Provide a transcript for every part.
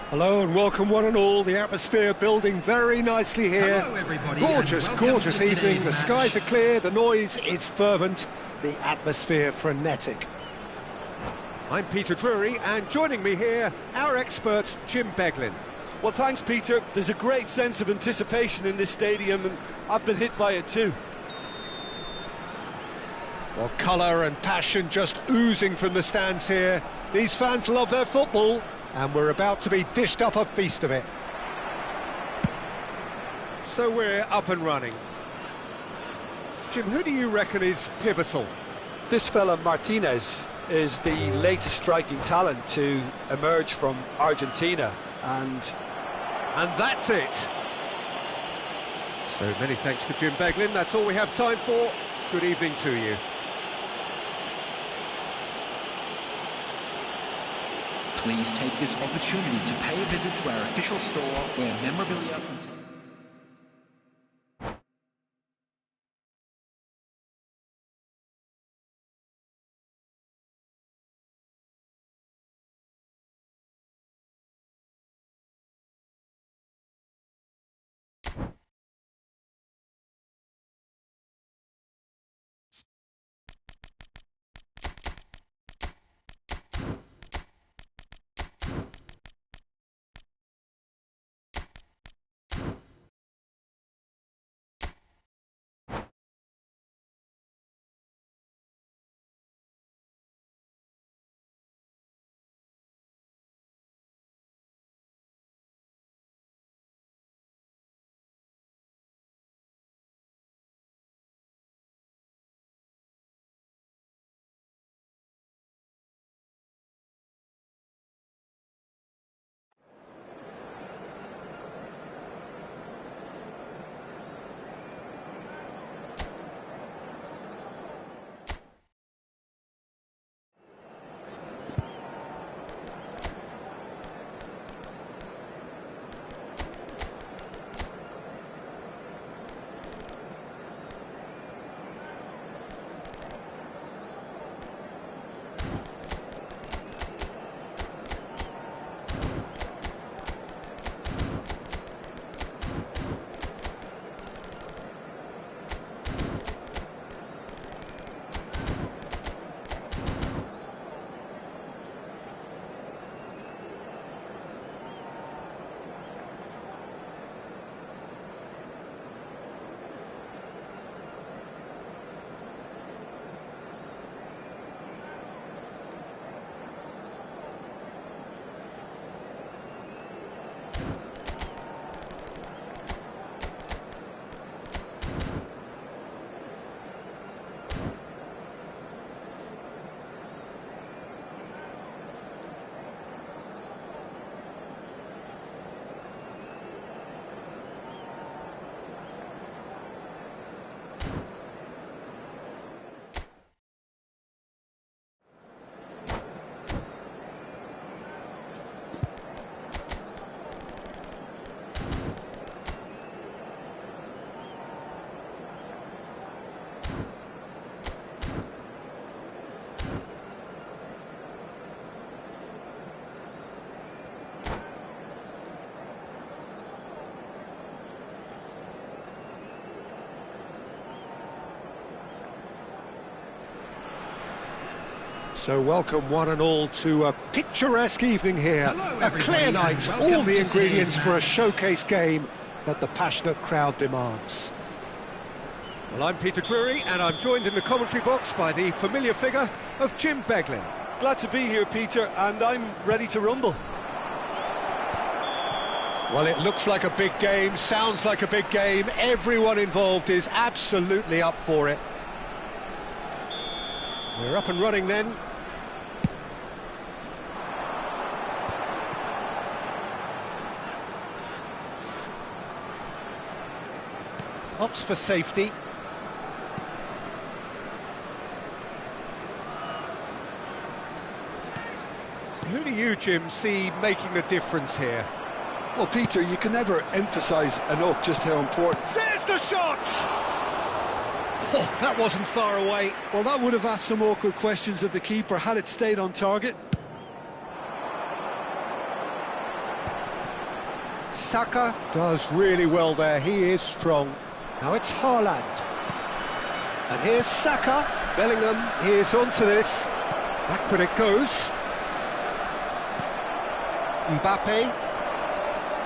Hello and welcome one and all. The atmosphere building very nicely here. Hello everybody, Gorgeous, and welcome gorgeous to evening. today's The match. skies are clear, the noise is fervent, the atmosphere frenetic. I'm Peter Drury, and joining me here, our expert Jim Beglin. Well, thanks, Peter. There's a great sense of anticipation in this stadium, and I've been hit by it too. Well, colour and passion just oozing from the stands here. These fans love their football, and we're about to be dished up a feast of it. So we're up and running. Jim, who do you reckon is pivotal? This fella, Martinez, is the latest striking talent to emerge from Argentina, and that's it. So many thanks to Jim Beglin. That's all we have time for. Good evening to you. Please take this opportunity to pay a visit to our official store where memorabilia from... So welcome one and all to a picturesque evening here. Hello, A clear everybody, night, and welcome all the to ingredients today's for a match. showcase game that the passionate crowd demands. Well, I'm Peter Drury, and I'm joined in the commentary box by the familiar figure of Jim Beglin. glad to be here, Peter, and I'm ready to rumble. Well, it looks like a big game, sounds like a big game. Everyone involved is absolutely up for it. We're up and running then. Opts for safety. Who do you, Jim, see making the difference here? Well, Peter, you can never emphasise enough just how important... There's the shot! Oh, that wasn't far away. Well, that would have asked some awkward questions of the keeper had it stayed on target. Saka does really well there, he is strong. Now it's Haaland. And here's Saka. Bellingham is onto this. Backward it goes. Mbappe.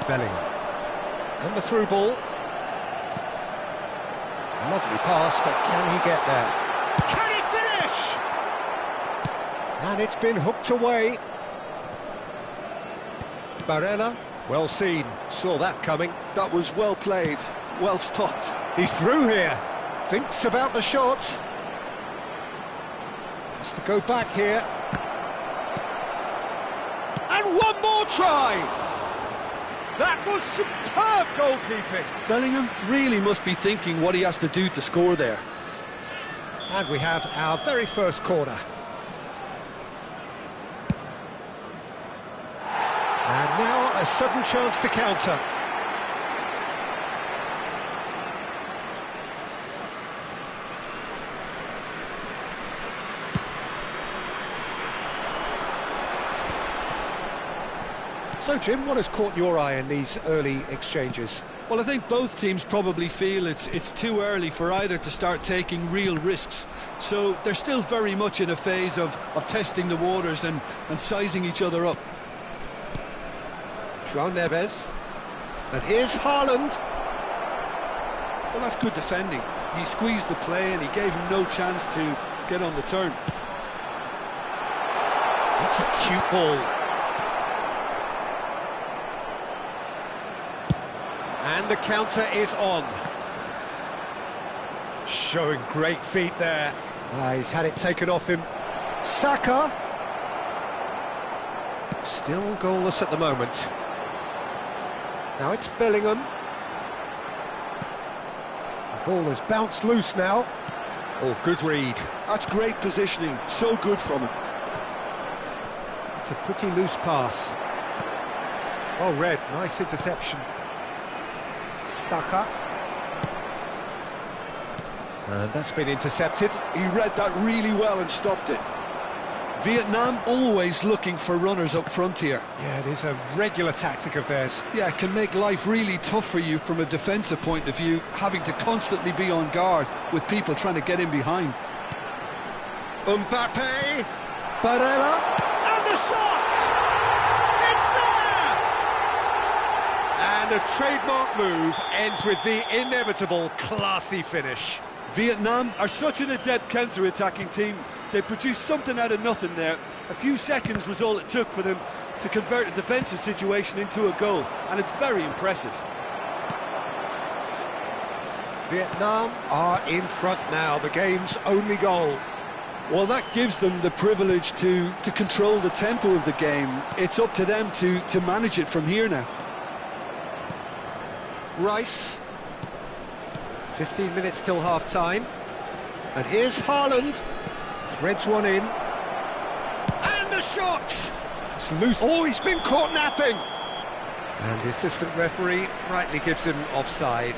Bellingham. And the through ball. Lovely pass, but can he get there? Can he finish? And it's been hooked away. Barella, well seen, saw that coming. That was well played, well stopped. He's through here, thinks about the shot. Has to go back here. And one more try! That was superb goalkeeping. Bellingham really must be thinking what he has to do to score there. And we have our very first corner. And now a sudden chance to counter. So, Jim, what has caught your eye in these early exchanges? Well, I think both teams probably feel it's too early for either to start taking real risks. So they're still very much in a phase of testing the waters and sizing each other up. João Neves. And here's Haaland. Well, that's good defending. He squeezed the play and he gave him no chance to get on the turn. That's a cute ball. And the counter is on. Showing great feet there. He's had it taken off him. Saka. Still goalless at the moment. Now it's Bellingham. The ball has bounced loose now. Oh, good read. That's great positioning. So good from him. It's a pretty loose pass. Well read. Nice interception. Saka. And that's been intercepted. He read that really well and stopped it. Vietnam always looking for runners up front here. Yeah, it is a regular tactic of theirs. Yeah, it can make life really tough for you from a defensive point of view, having to constantly be on guard with people trying to get in behind. Mbappe. Barella. And the shot! It's there! And a trademark move ends with the inevitable classy finish. Vietnam are such an adept counter-attacking team. They produced something out of nothing there. A few seconds was all it took for them to convert a defensive situation into a goal, and it's very impressive. Vietnam are in front now, the game's only goal. Well, that gives them the privilege to control the tempo of the game. It's up to them to manage it from here now. Rice. 15 minutes till half-time. And here's Haaland. Threads one in. And the shot! It's loose. Oh, he's been caught napping! And the assistant referee rightly gives him offside.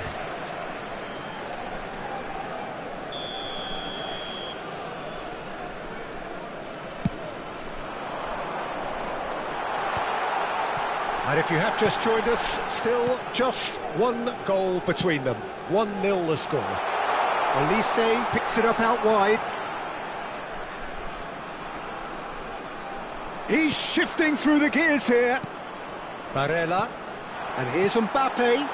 And if you have just joined us, still just one goal between them. 1-0 the score. Olise picks it up out wide. He's shifting through the gears here. Barella. And here's Mbappe.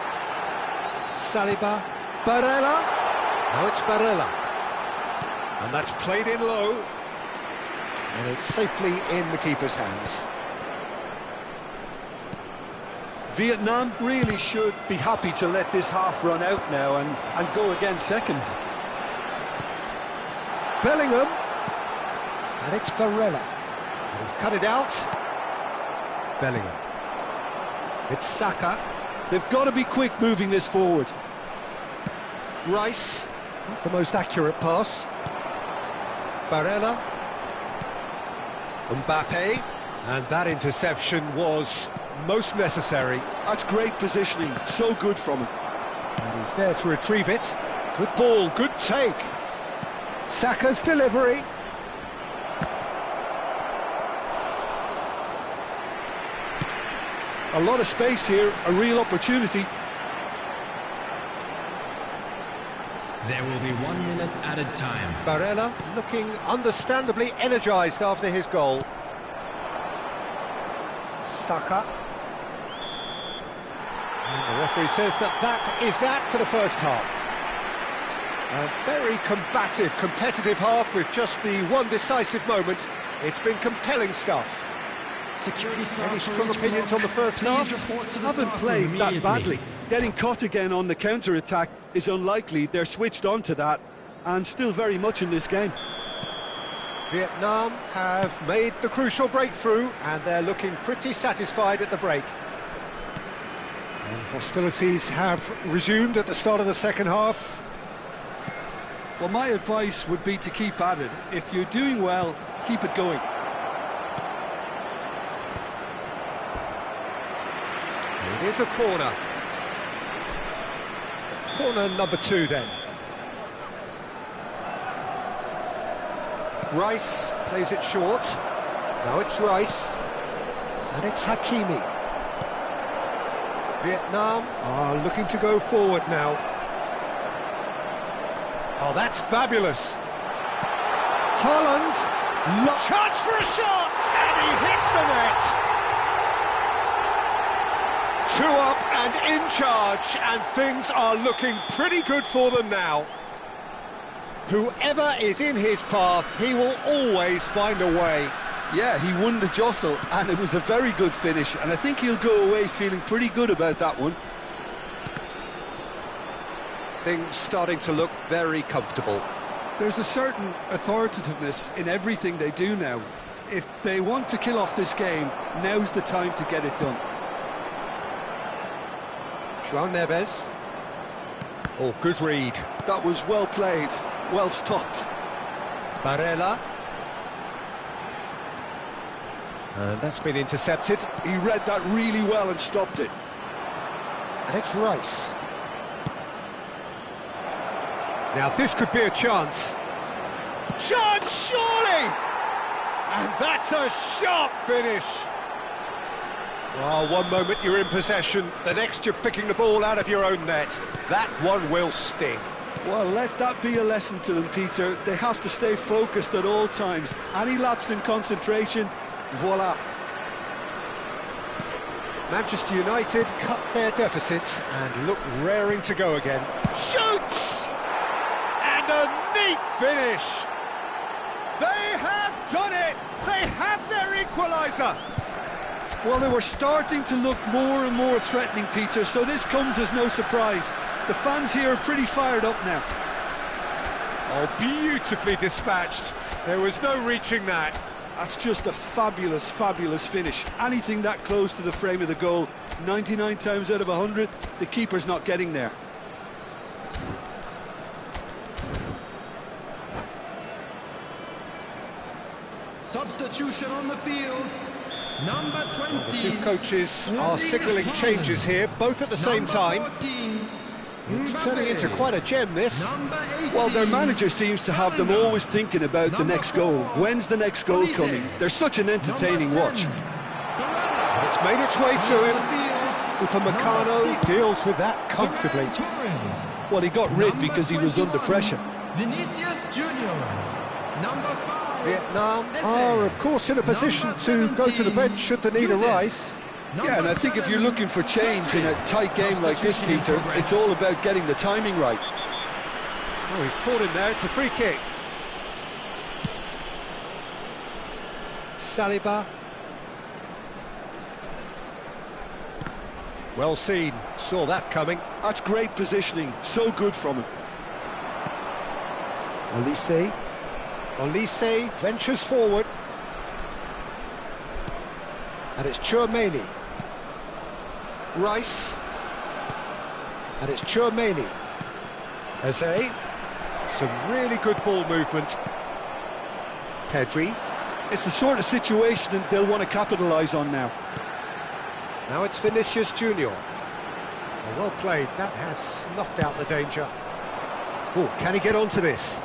Saliba. Barella. Now it's Barella. And that's played in low. And it's safely in the keeper's hands. Vietnam really should be happy to let this half run out now and go again second. Bellingham. And it's Barella. And he's cut it out. Bellingham. It's Saka. They've got to be quick moving this forward. Rice. Not the most accurate pass. Barella. Mbappe. And that interception was most necessary. That's great positioning, so good from him. And he's there to retrieve it. Good ball, good take. Saka's delivery. A lot of space here, a real opportunity. There will be 1 minute added time. Barella looking understandably energised after his goal. Saka. And the referee says that is that for the first half. A very combative, competitive half with just the one decisive moment. It's been compelling stuff. Security staff. Any strong opinions on the first half? Haven't played that badly. Getting caught again on the counter-attack is unlikely. They're switched on to that and still very much in this game. Vietnam have made the crucial breakthrough and they're looking pretty satisfied at the break. And hostilities have resumed at the start of the second half. Well, my advice would be to keep at it. If you're doing well, keep it going. It is a corner. Corner number 2 then. Rice plays it short. Now it's Rice. And it's Hakimi. Vietnam are looking to go forward now. Oh, that's fabulous. Haaland. Chance for a shot! And he hits the net! 2 up and in charge, and things are looking pretty good for them now. Whoever is in his path, he will always find a way. Yeah, he won the jostle, and it was a very good finish, and I think he'll go away feeling pretty good about that one. Things starting to look very comfortable. There's a certain authoritativeness in everything they do now. If they want to kill off this game, now's the time to get it done. João Neves. Oh, good read. That was well played, well stopped. Barella. And that's been intercepted. He read that really well and stopped it. And it's Rice. Now this could be a chance. Chance, surely! And that's a sharp finish. Well, one moment you're in possession, the next you're picking the ball out of your own net. That one will sting. Well, let that be a lesson to them, Peter. They have to stay focused at all times. Any lapse in concentration, voila. Manchester United cut their deficits and look raring to go again. Shoots! And a neat finish! They have done it! They have their equaliser! Well, they were starting to look more and more threatening, Peter, so this comes as no surprise. The fans here are pretty fired up now. Oh, beautifully dispatched. There was no reaching that. That's just a fabulous, fabulous finish. Anything that close to the frame of the goal, 99 times out of 100, the keeper's not getting there. Substitution on the field. Number 20. The two coaches are signalling changes here, both at the same time. 14, It's turning into quite a gem, this. Well, their manager seems to have them always thinking about the next goal. When's the next goal coming? They're such an entertaining watch. And it's made its way to him. Upamecano deals with that comfortably. Well, he got rid because he was under pressure. Vinicius Junior. Number 5. Vietnam are, of course, in a position to go to the bench should the need arise. Yeah, and I think if you're looking for change in a tight game like this, Peter, it's all about getting the timing right. Oh, he's caught him there. It's a free kick. Saliba. Well seen. Saw that coming. That's great positioning. So good from him. Olise. Olise ventures forward. And it's Tchouaméni. Rice. And it's Tchouaméni. Eze. Some really good ball movement. Pedri. It's the sort of situation that they'll want to capitalise on now. Now it's Vinicius Junior. Well played. That has snuffed out the danger. Oh, can he get onto this?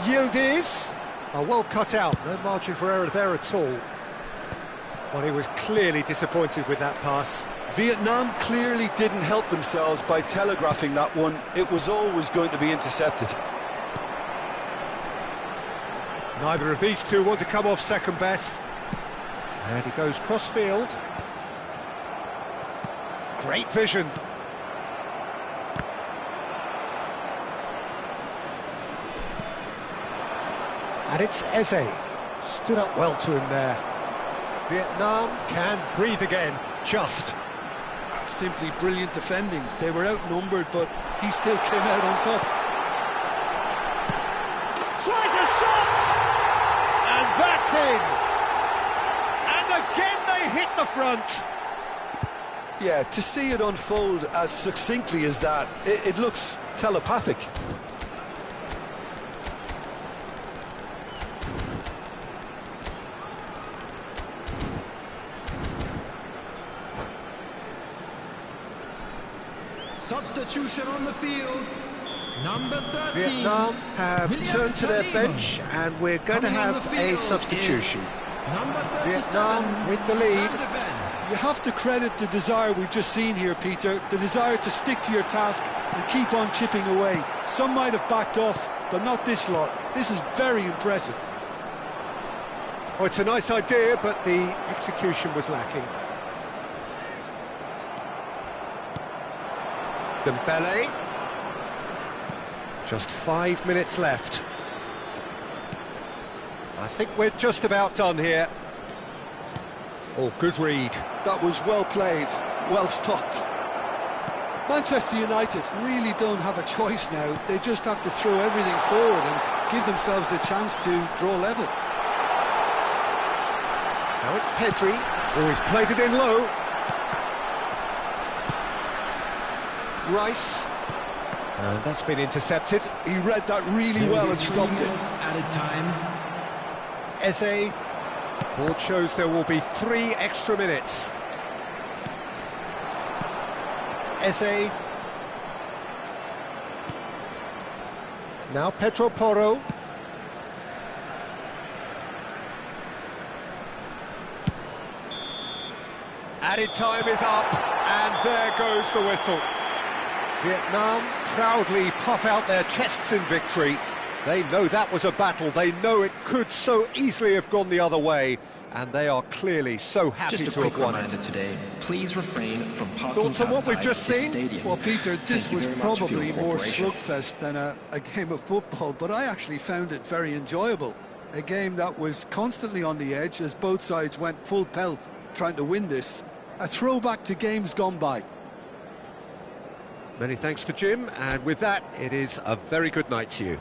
Yildiz. Oh, well cut out, no margin for error there at all. Well, he was clearly disappointed with that pass. Vietnam clearly didn't help themselves by telegraphing that one. It was always going to be intercepted. Neither of these two want to come off second best. And he goes cross-field. Great vision. And it's Eze. Stood up well to him there. Vietnam can breathe again, just. That's simply brilliant defending. They were outnumbered, but he still came out on top. Tries a shot! And that's in! And again they hit the front! Yeah, to see it unfold as succinctly as that, it looks telepathic. Substitution on the field. Number 13. Vietnam have William turned to their Sullivan. bench, and we're going to Coming on have the a field substitution. is Number 37, Vietnam with the lead. Van de Ven. You have to credit the desire we've just seen here, Peter. The desire to stick to your task and keep on chipping away. Some might have backed off, but not this lot. This is very impressive. Oh, it's a nice idea, but the execution was lacking. Dembele. Just 5 minutes left. I think we're just about done here. Oh, good read. That was well played, well stopped. Manchester United really don't have a choice now. They just have to throw everything forward and give themselves a chance to draw level. Now it's Pedri, who has played it in low. Rice. And that's been intercepted. He read that really There well will and be 3 stopped it. minutes added time. Eze. Board shows there will be 3 extra minutes. Eze. Now Pedro Porro. Added time is up, and there goes the whistle. Vietnam proudly puff out their chests in victory. They know that was a battle. They know it could so easily have gone the other way, and they are clearly so happy Just a to quick have won reminder it. today, please refrain from parking Thoughts on what we've outside just this seen? stadium. Well, Peter, this Thank you was very much for probably your more cooperation. slugfest than a game of football, but I actually found it very enjoyable. A game that was constantly on the edge as both sides went full pelt trying to win this. A throwback to games gone by. Many thanks to Jim, and with that, it is a very good night to you.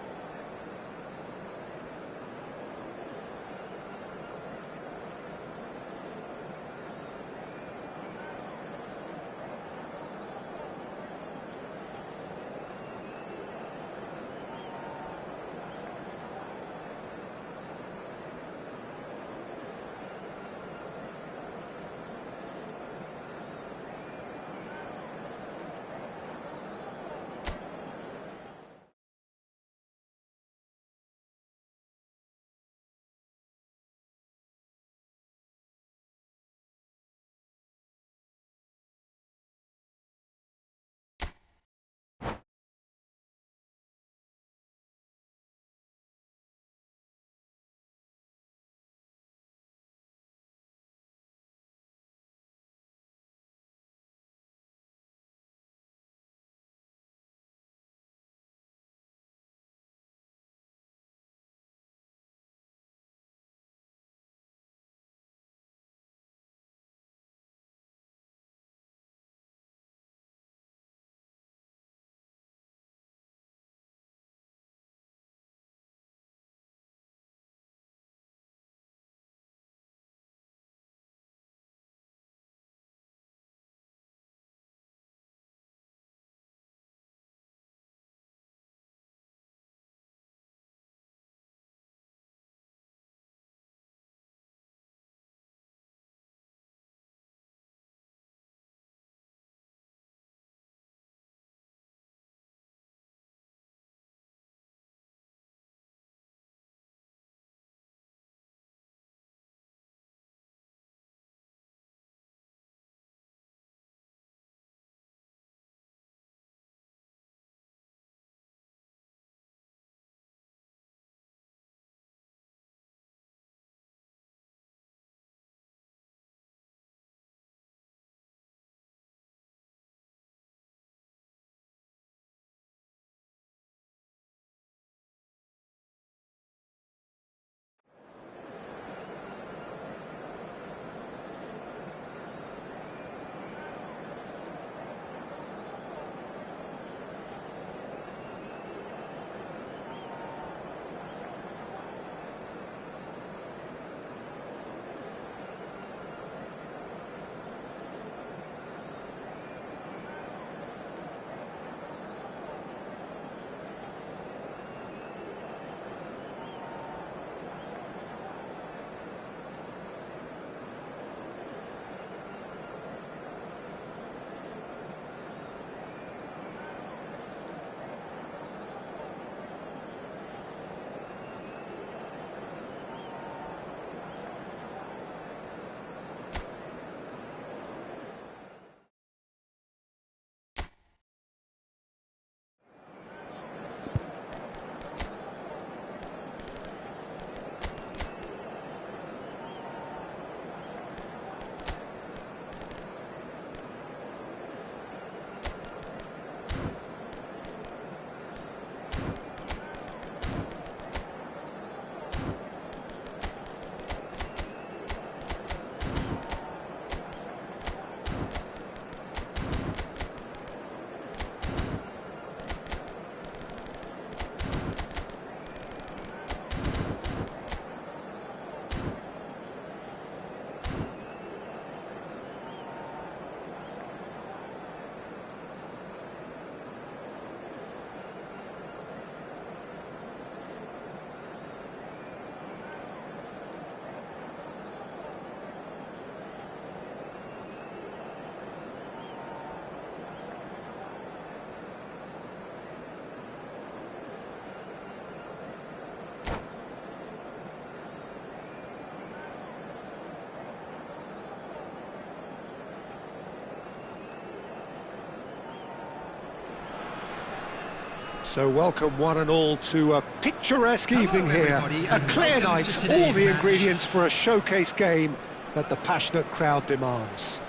So welcome one and all to a picturesque evening here, everybody, a and clear welcome night, to all today's the match. ingredients for a showcase game that the passionate crowd demands.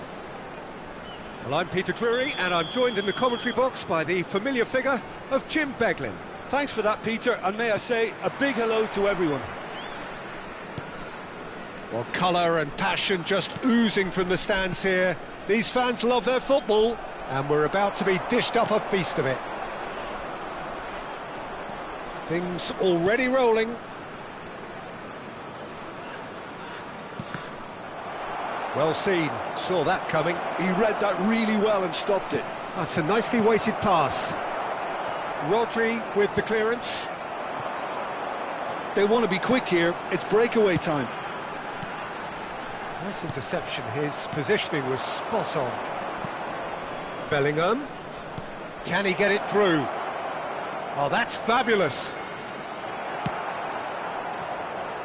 Well, I'm Peter Drury, and I'm joined in the commentary box by the familiar figure of Jim Beglin. Thanks for that, Peter, and may I say a big hello to everyone. Well, colour and passion just oozing from the stands here. These fans love their football, and we're about to be dished up a feast of it. Things already rolling. Well seen, saw that coming. He read that really well and stopped it. That's a nicely weighted pass. Rodri with the clearance. They want to be quick here, it's breakaway time. Nice interception, his positioning was spot on. Bellingham. Can he get it through? Oh, that's fabulous.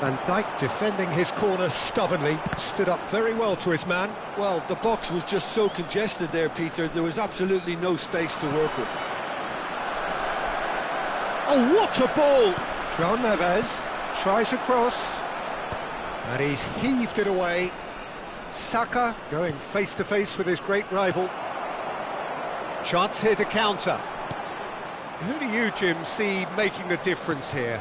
Van Dijk defending his corner stubbornly, stood up very well to his man. Well, the box was just so congested there, Peter, there was absolutely no space to work with. Oh, what a ball! João Neves tries a cross, and he's heaved it away. Saka going face-to-face with his great rival. Chance here to counter. Who do you, Jim, see making the difference here?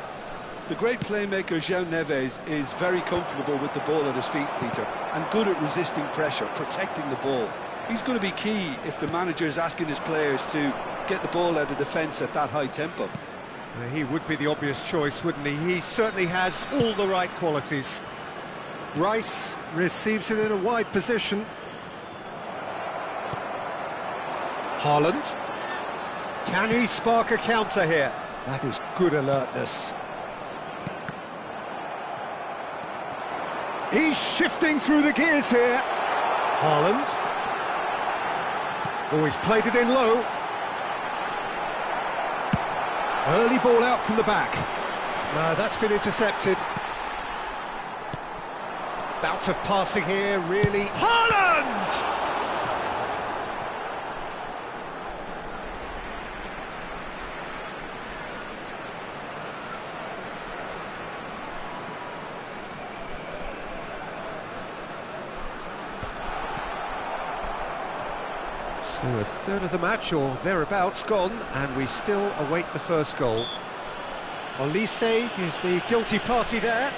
The great playmaker João Neves is very comfortable with the ball at his feet, Peter, and good at resisting pressure, protecting the ball. He's going to be key if the manager is asking his players to get the ball out of defence at that high tempo. He would be the obvious choice, wouldn't he? He certainly has all the right qualities. Rice receives it in a wide position. Haaland. Can he spark a counter here? That is good alertness. He's shifting through the gears here. Haaland. Oh, he's played it in low. Early ball out from the back. That's been intercepted. Bout of passing here, really. Haaland! So a third of the match, or thereabouts, gone, and we still await the first goal. Olise is the guilty party there.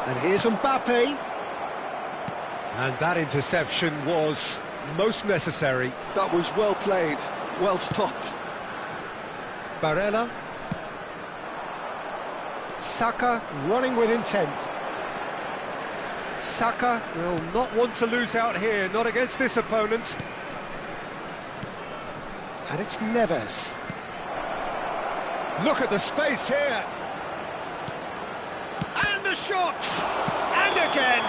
And here's Mbappe. And that interception was most necessary. That was well played, well stopped. Barella. Saka running with intent. Saka will not want to lose out here, not against this opponent. And it's Neves. Look at the space here. And the shot! And again!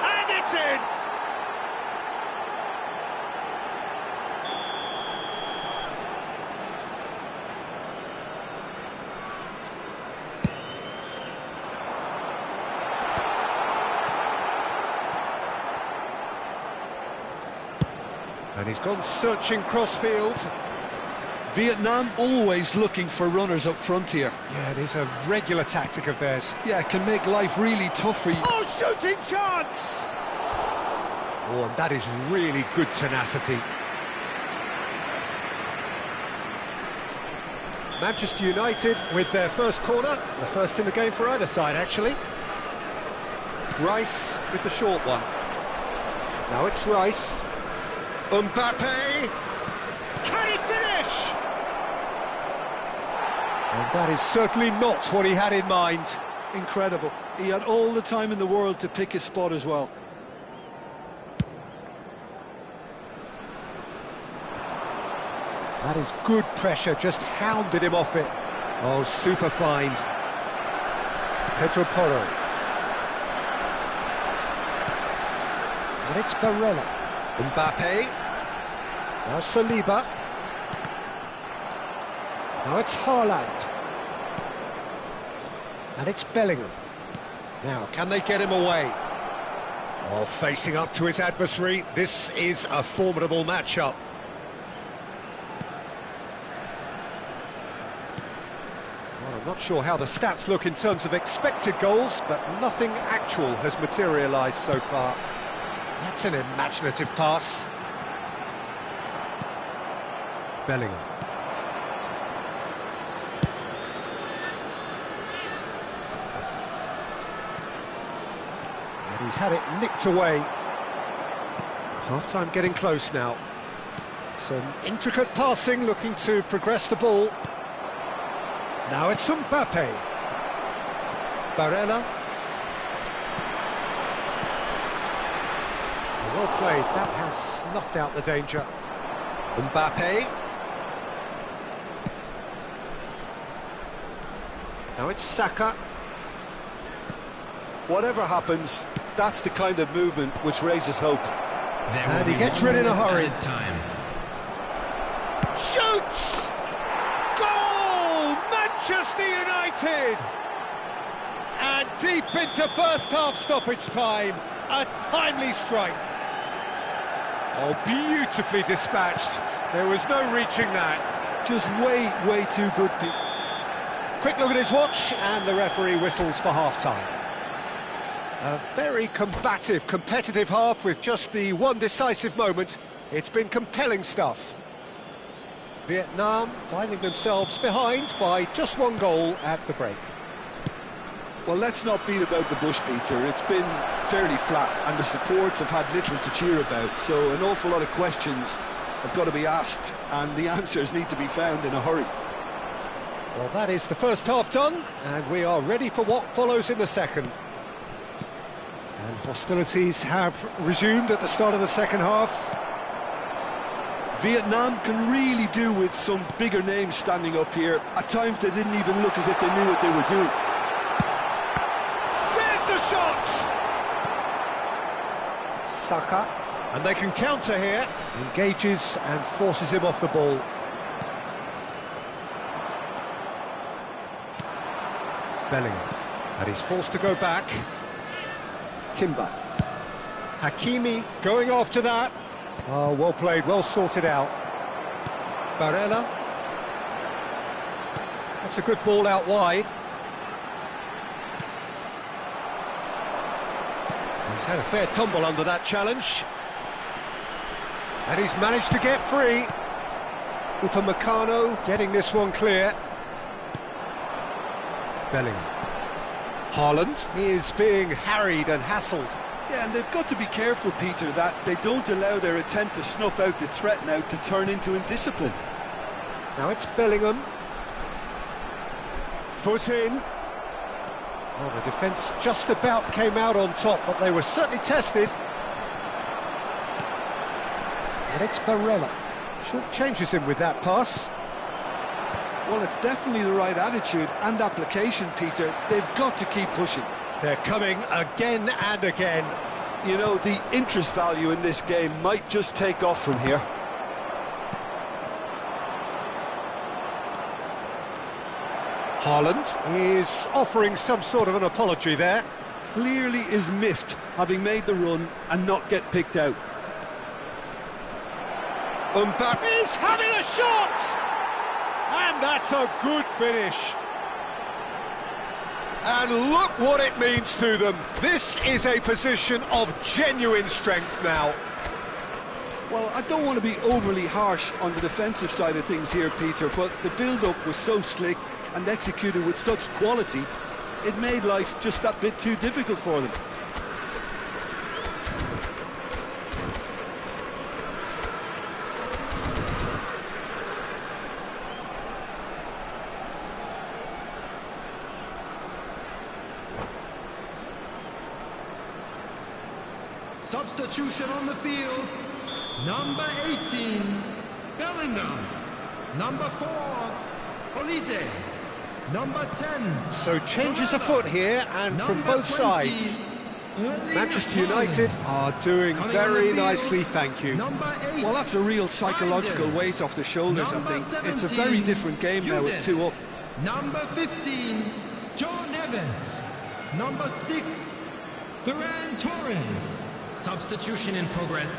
And it's in! he's gone searching crossfield. Vietnam always looking for runners up front here. Yeah, it is a regular tactic of theirs. Yeah, it can make life really tough for you. Oh, shooting chance! Oh, and that is really good tenacity. Manchester United with their first corner, the first in the game for either side, actually. Rice with the short one. Now it's Rice. Mbappe! Can he finish? And that is certainly not what he had in mind. Incredible. He had all the time in the world to pick his spot as well. That is good pressure, just hounded him off it. Oh, super find. Pedro Porro. And it's Barella. Mbappe. Now Saliba. Now it's Haaland. And it's Bellingham. Now, can they get him away? Oh, facing up to his adversary. This is a formidable matchup. Well, I'm not sure how the stats look in terms of expected goals, but nothing actual has materialised so far. That's an imaginative pass. Bellingham. And he's had it nicked away. Half-time getting close now. Some intricate passing, looking to progress the ball. Now it's Mbappe. Barella. Well played, that has snuffed out the danger. Mbappe. Now it's Saka. Whatever happens, that's the kind of movement which raises hope. And he gets rid in a hurry. Time. Shoots! Goal! Manchester United! And deep into first half stoppage time, a timely strike. Oh, beautifully dispatched. There was no reaching that. Just way too good. Quick look at his watch, and the referee whistles for half-time. A very combative, competitive half with just the one decisive moment. It's been compelling stuff. Vietnam finding themselves behind by just one goal at the break. Well, let's not beat about the bush, Peter. It's been fairly flat, and the support have had little to cheer about, so an awful lot of questions have got to be asked, and the answers need to be found in a hurry. Well, that is the first half done, and we are ready for what follows in the second. And hostilities have resumed at the start of the second half. Vietnam can really do with some bigger names standing up here. At times they didn't even look as if they knew what they were doing. There's the shot! Saka. And they can counter here. Engages and forces him off the ball. Bellingham. And he's forced to go back. Timber. Hakimi going after that. Oh, well played, well sorted out. Barella. That's a good ball out wide. He's had a fair tumble under that challenge. And he's managed to get free. Upamecano getting this one clear. Bellingham. Haaland is being harried and hassled. Yeah, and they've got to be careful, Peter, that they don't allow their attempt to snuff out the threat now to turn into indiscipline. Now it's Bellingham. Foot in. Well, the defence just about came out on top, but they were certainly tested. And it's Barella. Short changes him with that pass. Well, it's definitely the right attitude and application, Peter. They've got to keep pushing. They're coming again and again. You know, the interest value in this game might just take off from here. Haaland is offering some sort of an apology there. Clearly is miffed, having made the run and not get picked out. Mbappe's having a shot! And that's a good finish. And look what it means to them. This is a position of genuine strength now. Well, I don't want to be overly harsh on the defensive side of things here, Peter, but the build-up was so slick and executed with such quality, it made life just that bit too difficult for them. Substitution on the field. Number 18, Bellingham. Number 4, Olise. Number 10. So changes afoot here, and from Number both 20, sides. Erling Manchester Haaland. United are doing Coming on the very field, nicely, thank you. Number 8. Well, that's a real psychological Reinders. weight off the shoulders, I Number think. It's a 17, very different game now with Judas. 2 up. Number 15, Joe Neves. Number 6, Ferran Torres. Substitution in progress.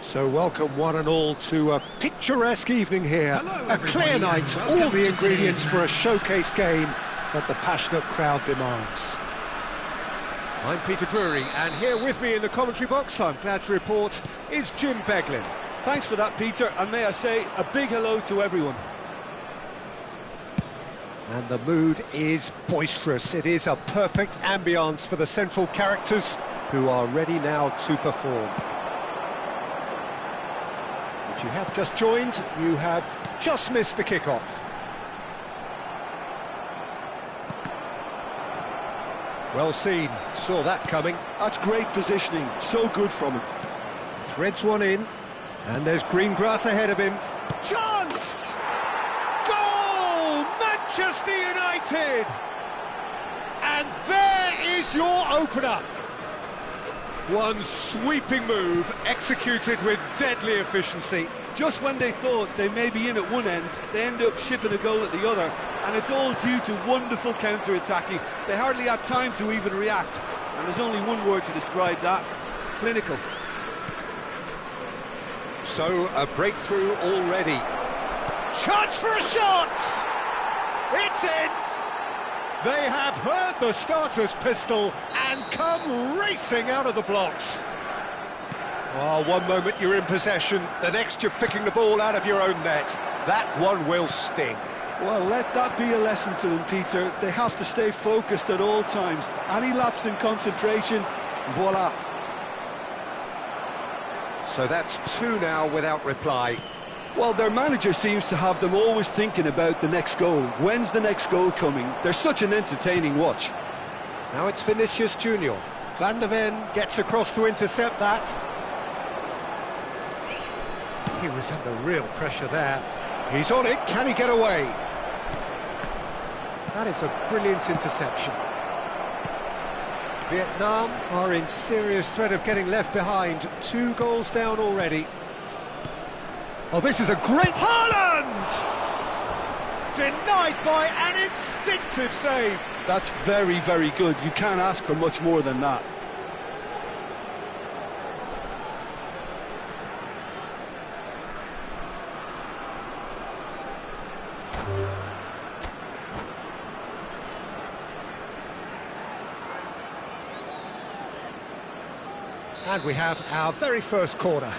So welcome one and all to a picturesque evening here. Hello, A clear everybody, night, and all welcome the to ingredients today's for a showcase game that the passionate crowd demands. I'm Peter Drury, and here with me in the commentary box, I'm glad to report, is Jim Beglin. Thanks for that, Peter, and may I say a big hello to everyone. And the mood is boisterous. It is a perfect ambience for the central characters who are ready now to perform. If you have just joined, you have just missed the kickoff. Well seen, saw that coming. That's great positioning, so good from him. Threads one in, and there's green grass ahead of him. Chance! Goal! Manchester United! And there is your opener. One sweeping move, executed with deadly efficiency. Just when they thought they may be in at one end, they end up shipping a goal at the other, and it's all due to wonderful counter-attacking. They hardly had time to even react, and there's only one word to describe that: clinical. So, a breakthrough already. Chance for a shot! It's in! They have heard the starter's pistol and come racing out of the blocks. Oh, one moment you're in possession, the next you're picking the ball out of your own net. That one will sting. Well, let that be a lesson to them, Peter. They have to stay focused at all times. Any lapse in concentration, voila. So that's two now without reply. Well, their manager seems to have them always thinking about the next goal. When's the next goal coming? They're such an entertaining watch. Now it's Vinicius Junior. Van de Ven gets across to intercept that. He was under real pressure there. He's on it, can he get away? That is a brilliant interception. Vietnam are in serious threat of getting left behind. 2 goals down already. Oh, this is a great... Haaland! Denied by an instinctive save. That's very, very good. You can't ask for much more than that. And we have our very first corner.